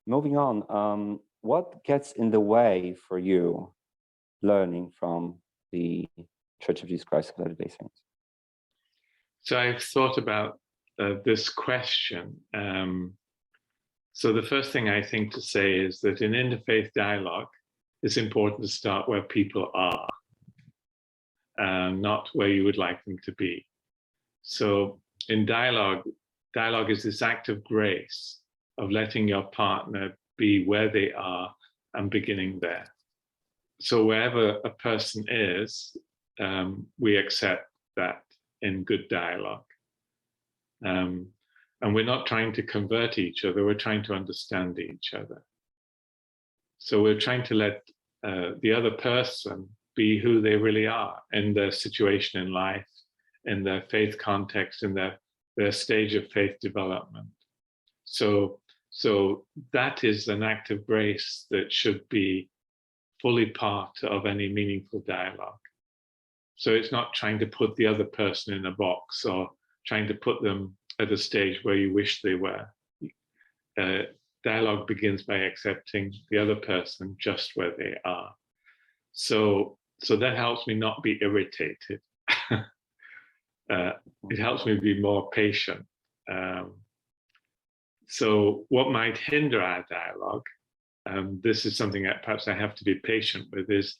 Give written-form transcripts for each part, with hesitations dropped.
moving on, what gets in the way for you learning from the Church of Jesus Christ of Latter-day Saints? So I've thought about this question. So the first thing I think to say is that in interfaith dialogue, it's important to start where people are, not where you would like them to be. So in dialogue is this act of grace of letting your partner be where they are and beginning there. So wherever a person is, we accept that in good dialogue. And we're not trying to convert each other, we're trying to understand each other. So we're trying to let the other person be who they really are in their situation in life, in their faith context, in their stage of faith development. So that is an act of grace that should be fully part of any meaningful dialogue. So it's not trying to put the other person in a box or trying to put them at a stage where you wish they were. Dialogue begins by accepting the other person just where they are. So that helps me not be irritated. It helps me be more patient. So what might hinder our dialogue, this is something that perhaps I have to be patient with, is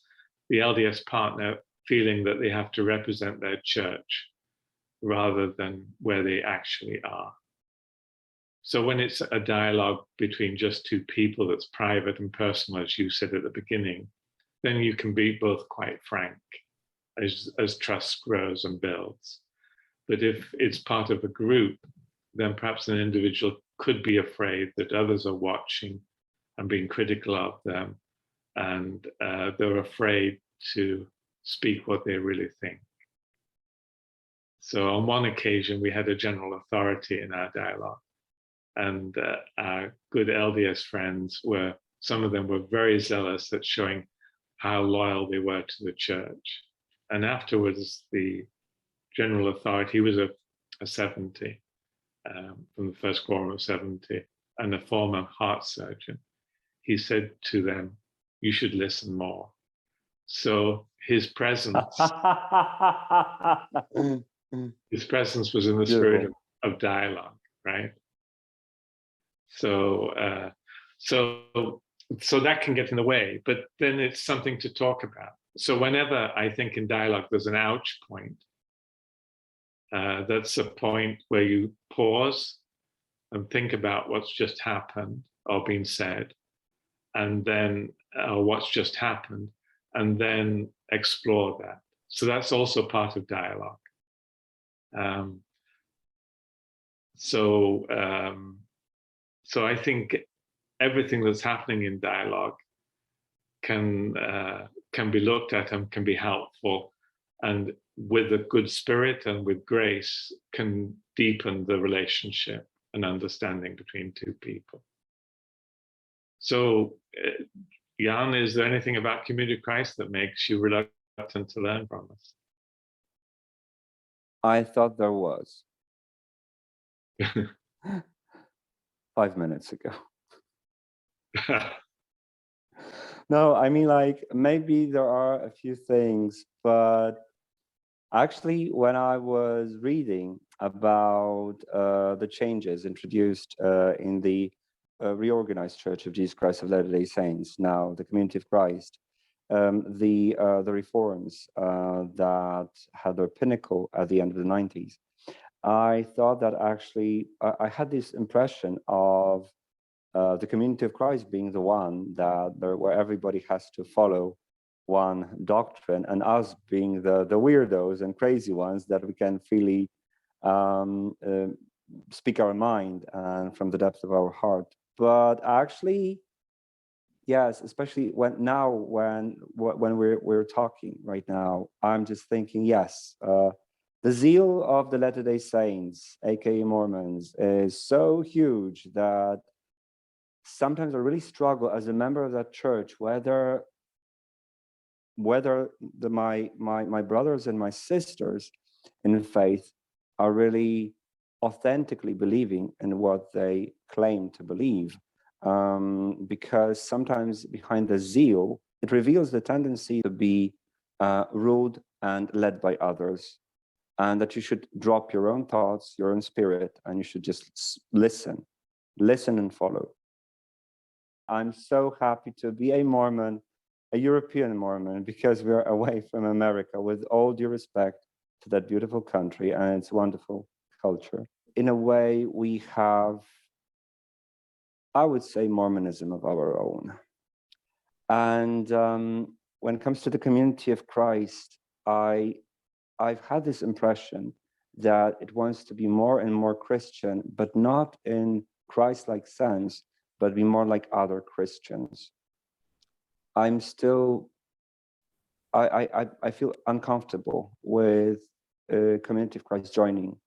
the LDS partner feeling that they have to represent their church rather than where they actually are. So when it's a dialogue between just two people that's private and personal, as you said at the beginning, then you can be both quite frank as trust grows and builds. But if it's part of a group, then perhaps an individual could be afraid that others are watching and being critical of them, and they're afraid to speak what they really think. So on one occasion, we had a general authority in our dialogue, and our good LDS friends some of them were very zealous at showing how loyal they were to the church. And afterwards, the general authority, he was a 70, from the first quorum of 70, and a former heart surgeon. He said to them, "You should listen more." So his presence, his presence was in the spirit of dialogue, right? So that can get in the way, but then it's something to talk about. So whenever I think in dialogue there's an ouch point, that's a point where you pause and think about what's just happened or been said, and then what's just happened, and then explore that. So that's also part of dialogue. So I think everything that's happening in dialogue can be looked at and can be helpful, and with a good spirit and with grace can deepen the relationship and understanding between two people. So, Jan, is there anything about Community of Christ that makes you reluctant to learn from us? I thought there was. 5 minutes ago. No, I mean, like, maybe there are a few things, but actually, when I was reading about the changes introduced in the reorganized Church of Jesus Christ of Latter-day Saints, now the Community of Christ, the reforms that had their pinnacle at the end of the 90s, I thought that actually I had this impression of the Community of Christ being the one where everybody has to follow one doctrine, and us being the weirdos and crazy ones that we can freely speak our mind and from the depth of our heart. But actually, yes, especially when we're talking right now, I'm just thinking, yes, the zeal of the Latter-day Saints, aka Mormons, is so huge that sometimes I really struggle as a member of that church whether my brothers and my sisters in faith are really authentically believing in what they claim to believe. because sometimes behind the zeal, it reveals the tendency to be ruled and led by others, and that you should drop your own thoughts, your own spirit, and you should just listen and follow. I'm so happy to be a Mormon, a European Mormon, because we're away from America, with all due respect to that beautiful country and its wonderful culture. In a way, we have, I would say, Mormonism of our own. And when it comes to the community of Christ, I've had this impression that it wants to be more and more Christian, but not in Christ-like sense, but be more like other Christians. I'm still, I feel uncomfortable with Community of Christ joining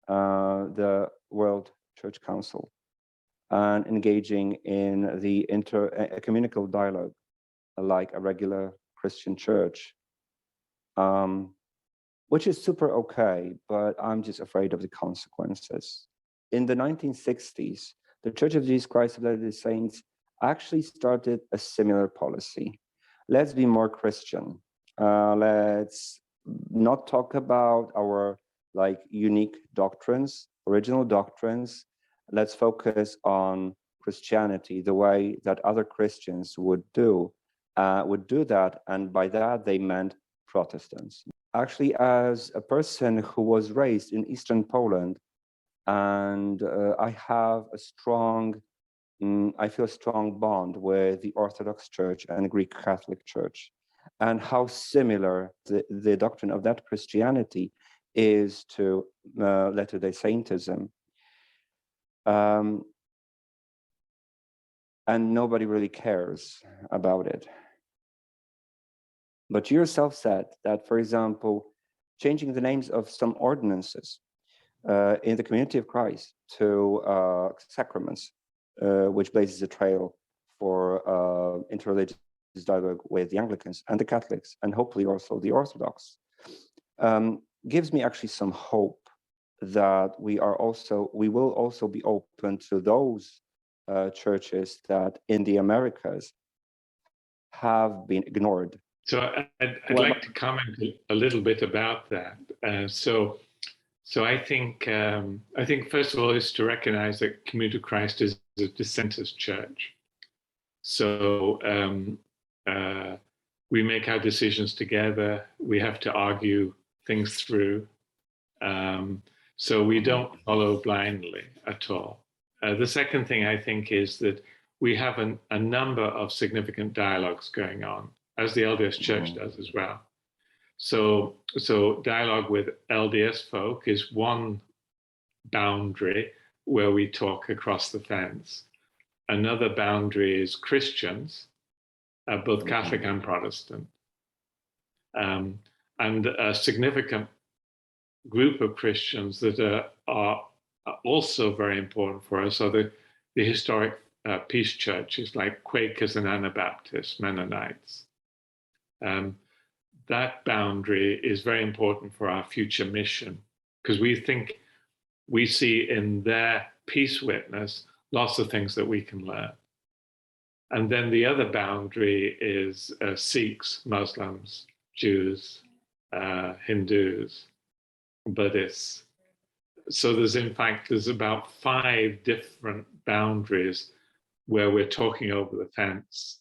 the World Church Council and engaging in the ecumenical dialogue like a regular Christian church, which is super okay, but I'm just afraid of the consequences. In the 1960s, the Church of Jesus Christ of Latter-day Saints actually started a similar policy. Let's be more Christian. Let's not talk about our unique doctrines, original doctrines. Let's focus on Christianity the way that other Christians would do that, and by that they meant Protestants. Actually, as a person who was raised in Eastern Poland, and I have a strong, I feel a strong bond with the Orthodox Church and the Greek Catholic Church, and how similar the doctrine of that Christianity is to Latter-day Saintism. And nobody really cares about it. But you yourself said that, for example, changing the names of some ordinances in the Community of Christ to sacraments, which blazes a trail for interreligious dialogue with the Anglicans and the Catholics, and hopefully also the Orthodox, gives me actually some hope that we will also be open to those churches that in the Americas have been ignored. So I'd like to comment a little bit about that. So I think first of all is to recognize that Community of Christ is a dissenters church. So we make our decisions together. We have to argue things through. So we don't follow blindly at all. The second thing I think is that we have a number of significant dialogues going on, as the LDS Church does as well. So dialogue with LDS folk is one boundary where we talk across the fence. Another boundary is Christians, both Catholic and Protestant. And a significant group of Christians that are also very important for us are the historic peace churches like Quakers and Anabaptists, Mennonites. That boundary is very important for our future mission, because we see in their peace witness lots of things that we can learn. And then the other boundary is Sikhs, Muslims, Jews, Hindus, Buddhists. So there's about 5 different boundaries where we're talking over the fence.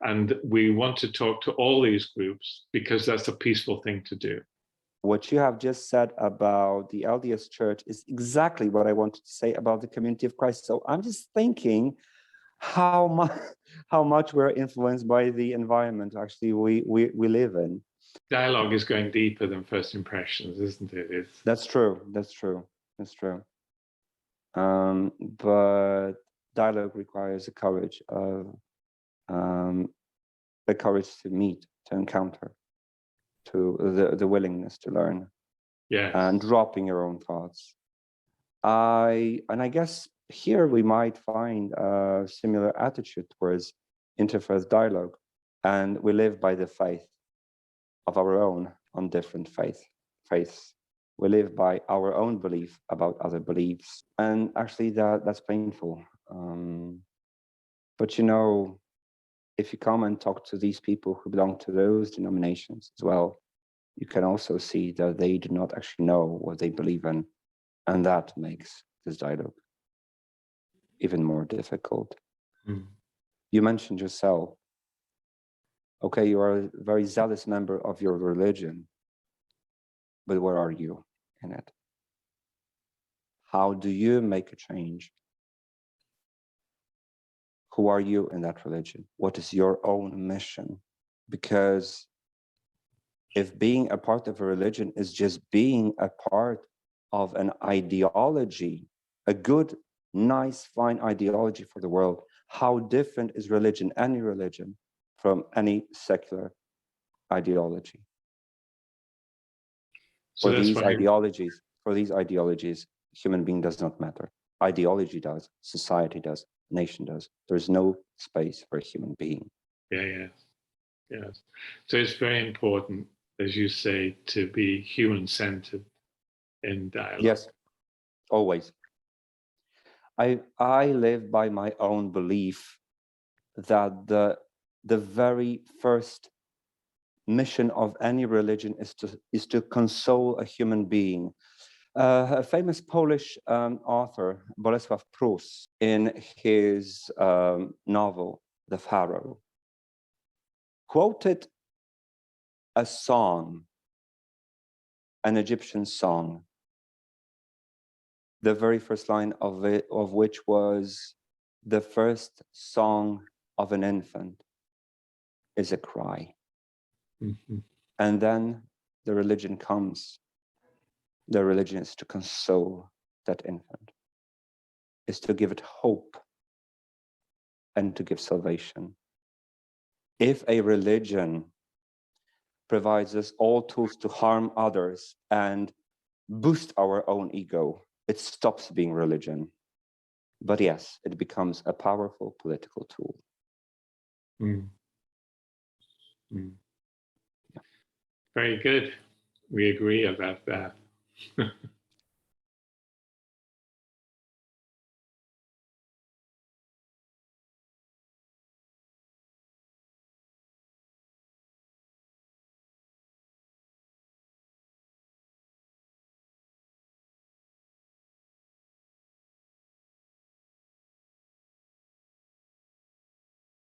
And we want to talk to all these groups because that's a peaceful thing to do. What you have just said about the LDS Church is exactly what I wanted to say about the Community of Christ. So I'm just thinking how much we're influenced by the environment actually we live in. Dialogue is going deeper than first impressions, isn't it? That's true. But dialogue requires the courage to meet, to encounter, to the willingness to learn, and dropping your own thoughts. I guess here we might find a similar attitude towards interfaith dialogue, and we live by the faith of our own on different faiths. We live by our own belief about other beliefs, and actually that's painful. But you know, if you come and talk to these people who belong to those denominations as well, you can also see that they do not actually know what they believe in. And that makes this dialogue even more difficult. You mentioned yourself, okay, you are a very zealous member of your religion, but where are you in it? How do you make a change? Who are you in that religion? What is your own mission? Because if being a part of a religion is just being a part of an ideology, a good, nice, fine ideology for the world, how different is religion, any religion, from any secular ideology? So For these ideologies, human being does not matter. Ideology does, society does, nation does. There's no space for a human being. Yes. So it's very important, as you say, to be human-centered in dialogue. Yes, always. I live by my own belief that the very first mission of any religion is to console a human being. A famous Polish author, Bolesław Prus, in his novel, The Pharaoh, quoted a song, an Egyptian song, the very first line of which was, "The first song of an infant is a cry." And then the religion comes. The religion is to console that infant, is to give it hope and to give salvation. If a religion provides us all tools to harm others and boost our own ego, it stops being religion. But yes, it becomes a powerful political tool. Very good. We agree about that.